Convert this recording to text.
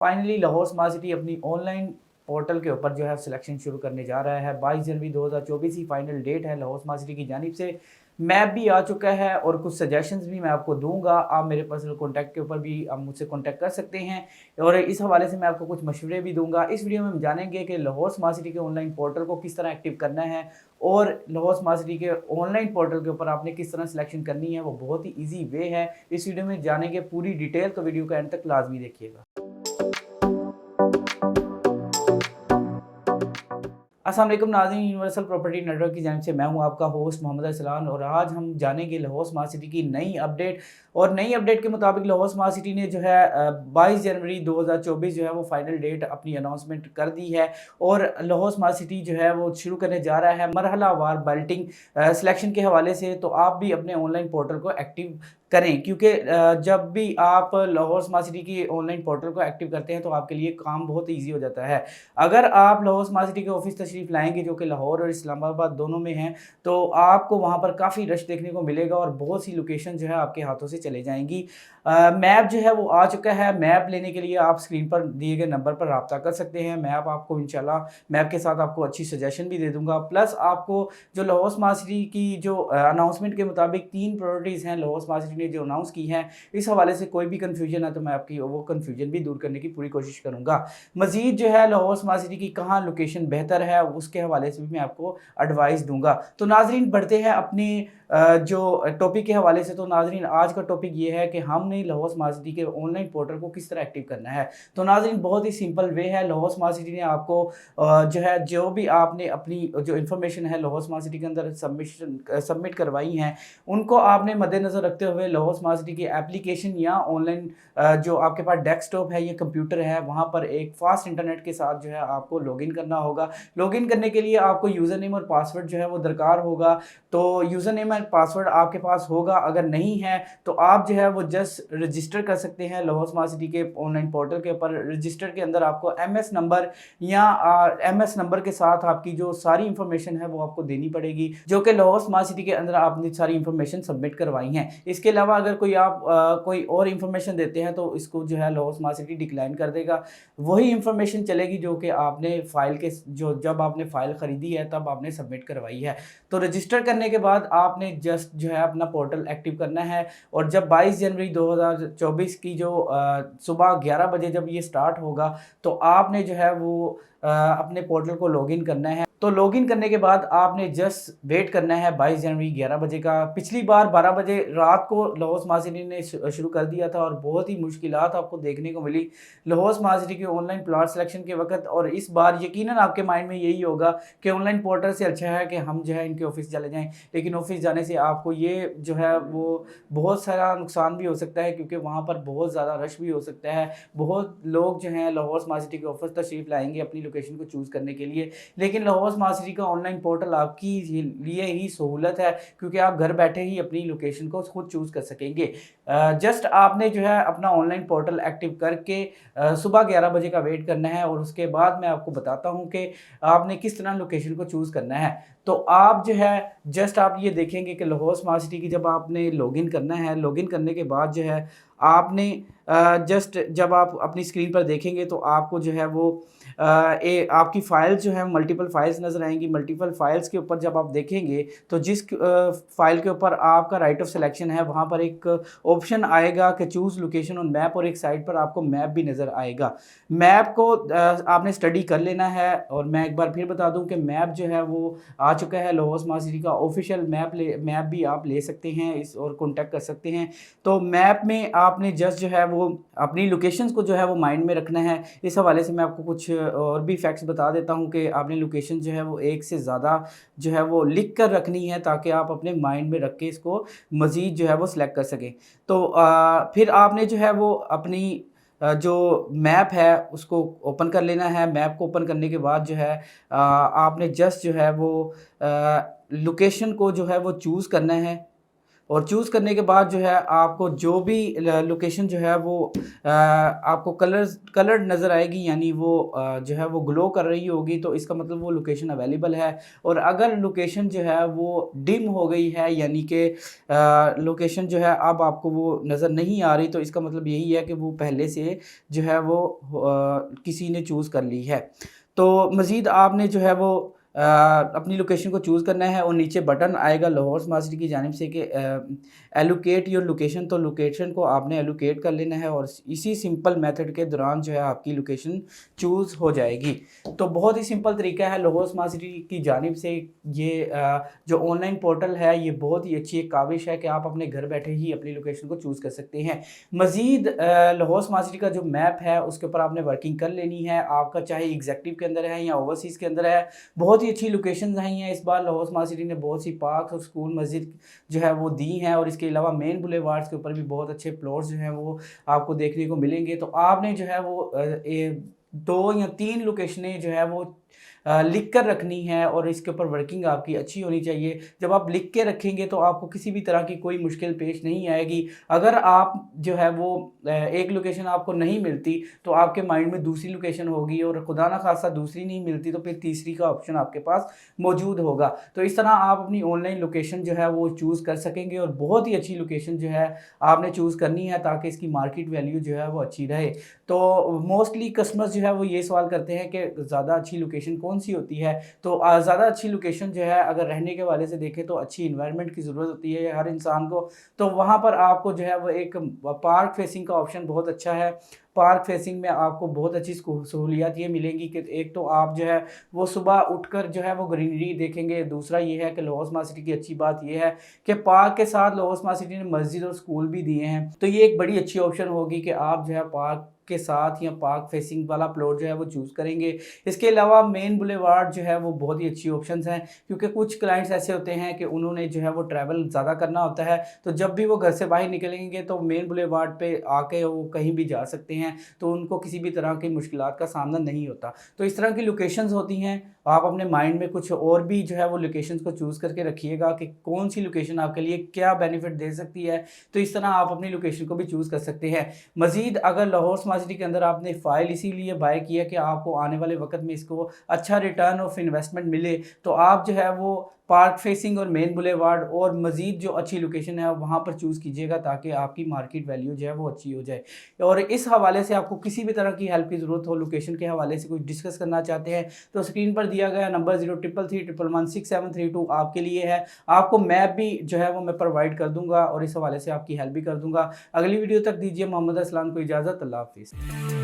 Finally Lahore smart city अपनी online portal के ऊपर जो है सिलेक्शन शुरू करने जा रहा है। 22 जनवरी 2024 ही फाइनल डेट है लाहौर स्मार्ट सिटी की जानिब से। मैप भी आ चुका है और कुछ सजेशंस भी मैं आपको दूंगा। आप मेरे पर्सनल कॉन्टैक्ट के ऊपर भी आप मुझसे कॉन्टैक्ट कर सकते हैं और इस हवाले से मैं आपको कुछ मशवरे भी दूंगा। इस वीडियो में हम जानेंगे कि लाहौर स्मार्ट सिटी के ऑनलाइन पोर्टल को किस तरह एक्टिव करना है और लाहौर स्मार्ट सिटी के ऑनलाइन पोर्टल के ऊपर आपने किस तरह सिलेक्शन करनी है। वो बहुत ही ईजी वे है। इस वीडियो में जानेंगे पूरी डिटेल, तो वीडियो का एंड तक लाजमी देखिएगा। अस्सलाम वालेकुम नाज़रीन, यूनिवर्सल प्रॉपर्टी नेटवर्क की जानिब से मैं हूं आपका होस्ट मोहम्मद अरसलान और आज हम जानेंगे लाहौर स्मार्ट सिटी की नई अपडेट। और नई अपडेट के मुताबिक लाहौर स्मार्ट सिटी ने जो है 22 जनवरी 2024 जो है वो फाइनल डेट अपनी अनाउंसमेंट कर दी है और लाहौर स्मार्ट सिटी जो है वो शुरू करने जा रहा है मरहला वार बाल्टिंग सिलेक्शन के हवाले से। तो आप भी अपने ऑनलाइन पोर्टल को एक्टिव करें, क्योंकि जब भी आप लाहौर स्मार्ट सिटी की ऑनलाइन पोर्टल को एक्टिव करते हैं तो आपके लिए काम बहुत ईजी हो जाता है। अगर आप लाहौर स्मार्ट सिटी के ऑफिस तशरीफ़ लाएंगे जो कि लाहौर और इस्लामाबाद दोनों में हैं, तो आपको वहाँ पर काफ़ी रश देखने को मिलेगा और बहुत सी लोकेशन जो है आपके हाथों से चले जाएंगी। मैप जो है वो आ चुका है। मैप लेने के लिए आप स्क्रीन पर दिए गए नंबर पर रब्ता कर सकते हैं। मैप आपको इंशाल्लाह मैप के साथ आपको अच्छी सजेशन भी दे दूंगा। प्लस आपको जो लाहौर स्मार्ट सिटी की जो अनाउंसमेंट के मुताबिक 3 प्रायोरिटीज़ हैं लाहौर स्मार्ट सिटी ने जो अनाउंस की हैं, इस हवाले से कोई भी कन्फ्यूजन है तो मैं आपकी वो कन्फ्यूजन भी दूर करने की पूरी कोशिश करूँगा। मज़ीद जो है लाहौर स्मार्ट सिटी की कहाँ लोकेशन बेहतर है उसके हवाले से भी मैं आपको एडवाइस दूंगा। तो नाजरीन बढ़ते हैं अपनी जो टॉपिक के हवाले से। तो नाजरीन आज का टॉपिक ये है कि हमने लाहौर स्मार्ट सिटी के ऑनलाइन पोर्टल को किस तरह एक्टिव करना है। तो नाजरीन बहुत ही सिंपल वे है। लाहौर स्मार्ट सिटी ने आपको जो है जो भी आपने अपनी जो इन्फॉर्मेशन है लाहौर स्मार्ट सिटी के अंदर सबमिट करवाई हैं, उनको आपने मद्देनज़र रखते हुए लाहौर स्मार्ट सिटी की एप्लीकेशन या ऑनलाइन जो आपके पास डेस्कटॉप है या कंप्यूटर है, वहाँ पर एक फास्ट इंटरनेट के साथ जो है आपको लॉगिन करना होगा। लॉगिन करने के लिए आपको यूज़र नेम और पासवर्ड जो है वो दरकार होगा। तो यूज़र नेम और पासवर्ड आपके पास होगा, अगर नहीं है तो आप जो है वो जस्ट रजिस्टर कर सकते हैं लाहौर स्मार्ट सिटी के ऑनलाइन पोर्टल के ऊपर। रजिस्टर के अंदर आपको एमएस नंबर या एमएस नंबर के साथ आपकी जो सारी इंफॉर्मेशन है वो आपको देनी पड़ेगी, जो कि लाहौर स्मार्ट सिटी के अंदर आपने सारी इंफॉर्मेशन सबमिट करवाई हैं। इसके अलावा अगर कोई आप कोई और इंफॉर्मेशन देते हैं तो इसको जो है लाहौर स्मार्ट सिटी डिक्लाइन कर देगा। वही इंफॉर्मेशन चलेगी जो कि आपने फ़ाइल के जो जब आपने फ़ाइल ख़रीदी है तब आपने सबमिट करवाई है। तो रजिस्टर करने के बाद आपने जस्ट जो है अपना पोर्टल एक्टिव करना है और जब 22 जनवरी 2024 की जो सुबह 11 बजे जब ये स्टार्ट होगा तो आपने जो है वो अपने पोर्टल को लॉगिन करना है। तो लॉगिन करने के बाद आपने जस्ट वेट करना है 22 जनवरी 11 बजे का। पिछली बार 12 बजे रात को लाहौर स्मार्ट सिटी ने शुरू कर दिया था और बहुत ही मुश्किलात आपको देखने को मिली लाहौर स्मार्ट सिटी के ऑनलाइन प्लॉट सिलेक्शन के वक्त। और इस बार यकीनन आपके माइंड में यही होगा कि ऑनलाइन पोर्टल से अच्छा है कि हम जो है इनके ऑफिस चले जाएँ, लेकिन ऑफिस जाने से आपको ये जो है वो बहुत सारा नुकसान भी हो सकता है, क्योंकि वहाँ पर बहुत ज़्यादा रश भी हो सकता है। बहुत लोग जो हैं लाहौर स्मार्ट सिटी के ऑफिस तशरीफ़ लाएंगे अपनी लोकेशन को चूज़ करने के लिए, लेकिन लाहौर स्मार्ट सिटी का ऑनलाइन पोर्टल आपकी लिए ही सहूलत है, क्योंकि आप घर बैठे ही अपनी लोकेशन को खुद चूज़ कर सकेंगे। जस्ट आपने जो है अपना ऑनलाइन पोर्टल एक्टिव करके सुबह 11 बजे का वेट करना है और उसके बाद मैं आपको बताता हूँ कि आपने किस तरह लोकेशन को चूज़ करना है। तो आप जो है जस्ट आप ये देखेंगे कि लाहौर स्मार्ट सिटी की जब आपने लॉगिन करना है, लॉगिन करने के बाद जो है आपने जस्ट जब आप अपनी स्क्रीन पर देखेंगे तो आपको जो है वो आपकी फ़ाइल्स जो है मल्टीपल फ़ाइल्स नज़र आएंगी। मल्टीपल फ़ाइल्स के ऊपर जब आप देखेंगे तो जिस फ़ाइल के ऊपर आपका राइट ऑफ सिलेक्शन है वहाँ पर एक ऑप्शन आएगा कि चूज़ लोकेशन ऑन मैप, और एक साइड पर आपको मैप भी नज़र आएगा। मैप को आपने स्टडी कर लेना है और मैं एक बार फिर बता दूं कि मैप जो है वो आ चुका है। लाहौर स्मार्ट सिटी का ऑफिशियल मैप भी आप ले सकते हैं इस और कॉन्टैक्ट कर सकते हैं। तो मैप में आपने जस्ट जो है वो अपनी लोकेशंस को जो है वो माइंड में रखना है। इस हवाले से मैं आपको कुछ और भी फैक्ट्स बता देता हूँ कि आपने लोकेशन जो है वो एक से ज़्यादा जो है वो लिख कर रखनी है, ताकि आप अपने माइंड में रख के इसको मज़ीद जो है वो सिलेक्ट कर सकें। तो फिर आपने जो है वो अपनी जो मैप है उसको ओपन कर लेना है। मैप को ओपन करने के बाद जो है आपने जस्ट जो है वो लोकेशन को जो है वो चूज़ करना है। और चूज़ करने के बाद जो है आपको जो भी लोकेशन जो है वो आपको कलर्ड नज़र आएगी, यानी वो जो है वो ग्लो कर रही होगी, तो इसका मतलब वो लोकेशन अवेलेबल है। और अगर लोकेशन जो है वो डिम हो गई है, यानी कि लोकेशन जो है अब आपको वो नज़र नहीं आ रही, तो इसका मतलब यही है कि वो पहले से जो है वो किसी ने चूज़ कर ली है। तो मज़ीद आपने जो है वो अपनी लोकेशन को चूज़ करना है और नीचे बटन आएगा लाहौर स्मार्ट सिटी की जानिब से कि एलोकेट योर लोकेशन, तो लोकेशन को आपने एलोकेट कर लेना है और इसी सिंपल मेथड के दौरान जो है आपकी लोकेशन चूज़ हो जाएगी। तो बहुत ही सिंपल तरीका है लाहौर स्मार्ट सिटी की जानिब से। ये जो ऑनलाइन पोर्टल है ये बहुत ही अच्छी एक काविश है कि आप अपने घर बैठे ही अपनी लोकेशन को चूज़ कर सकते हैं। मज़ीद लाहौर स्मार्ट सिटी का जो मैप है उसके ऊपर आपने वर्किंग कर लेनी है, आपका चाहे एग्जेक्टिव के अंदर है या ओवरसीज़ के अंदर है। बहुत ही अच्छी लोकेशंस आई हैं इस बार। लाहौर स्मार्ट सिटी ने बहुत सी पार्क और स्कूल मस्जिद जो है वो दी हैं, और इसके अलावा मेन बुलेवार्ड्स के ऊपर भी बहुत अच्छे प्लॉट्स जो हैं वो आपको देखने को मिलेंगे। तो आपने जो है वो 2 या 3 लोकेशनें जो है वो लिख कर रखनी है और इसके ऊपर वर्किंग आपकी अच्छी होनी चाहिए। जब आप लिख के रखेंगे तो आपको किसी भी तरह की कोई मुश्किल पेश नहीं आएगी। अगर आप जो है वो एक लोकेशन आपको नहीं मिलती तो आपके माइंड में दूसरी लोकेशन होगी, और खुदा ना खास्ता दूसरी नहीं मिलती तो फिर तीसरी का ऑप्शन आपके पास मौजूद होगा। तो इस तरह आप अपनी ऑनलाइन लोकेशन जो है वो चूज़ कर सकेंगे, और बहुत ही अच्छी लोकेशन जो है आपने चूज़ करनी है ताकि इसकी मार्केट वैल्यू जो है वो अच्छी रहे। तो मोस्टली कस्टमर्स जो है वो ये सवाल करते हैं कि ज़्यादा अच्छी लोकेशन कौन सी होती है। तो ज़्यादा अच्छी लोकेशन जो है अगर रहने के वाले से देखें तो अच्छी इन्वायरमेंट की ज़रूरत होती है हर इंसान को। तो वहाँ पर आपको जो है वो एक पार्क फेसिंग का ऑप्शन बहुत अच्छा है। पार्क फेसिंग में आपको बहुत अच्छी सहूलियत ये मिलेंगी कि एक तो आप जो है वो सुबह उठकर जो है वो ग्रीनरी देखेंगे। दूसरा ये है कि लाहौर स्मार्ट सिटी की अच्छी बात ये है कि पार्क के साथ लाहौर स्मार्ट सिटी ने मस्जिद और स्कूल भी दिए हैं। तो ये एक बड़ी अच्छी ऑप्शन होगी कि आप जो है पार्क के साथ या पार्क फेसिंग वाला प्लॉट जो है वो चूज़ करेंगे। इसके अलावा मेन बुलेवार्ड जो है वो बहुत ही अच्छी ऑप्शंस हैं, क्योंकि कुछ क्लाइंट्स ऐसे होते हैं कि उन्होंने जो है वो ट्रैवल ज़्यादा करना होता है, तो जब भी वो घर से बाहर निकलेंगे तो मेन बुलेवार्ड पे आके वो कहीं भी जा सकते हैं, तो उनको किसी भी तरह की मुश्किलात का सामना नहीं होता। तो इस तरह की लोकेशंस होती हैं। आप अपने माइंड में कुछ और भी जो है वो लोकेशंस को चूज़ करके रखिएगा कि कौन सी लोकेशन आपके लिए क्या बेनिफिट दे सकती है, तो इस तरह आप अपनी लोकेशन को भी चूज़ कर सकते हैं। मज़ीद अगर लाहौर स्मार्ट सिटी के अंदर आपने फ़ाइल इसीलिए बाय किया कि आपको आने वाले वक्त में इसको अच्छा रिटर्न ऑफ इन्वेस्टमेंट मिले, तो आप जो है वो पार्क फेसिंग और मेन बुलेवार्ड और मज़ीद जो अच्छी लोकेशन है वहाँ पर चूज़ कीजिएगा ताकि आपकी मार्केट वैल्यू जो है वो अच्छी हो जाए। और इस हवाले से आपको किसी भी तरह की हेल्प की ज़रूरत हो, लोकेशन के हवाले से कुछ डिस्कस करना चाहते हैं, तो स्क्रीन पर दिया गया नंबर 0333116732 आपके लिए है। आपको मैप भी जो है वो मैं प्रोवाइड कर दूँगा और इस हवाले से आपकी हेल्प भी कर दूँगा। अगली वीडियो तक दीजिए मोहम्मद असलान को इजाज़त। अल्लाह हाफ़िज़।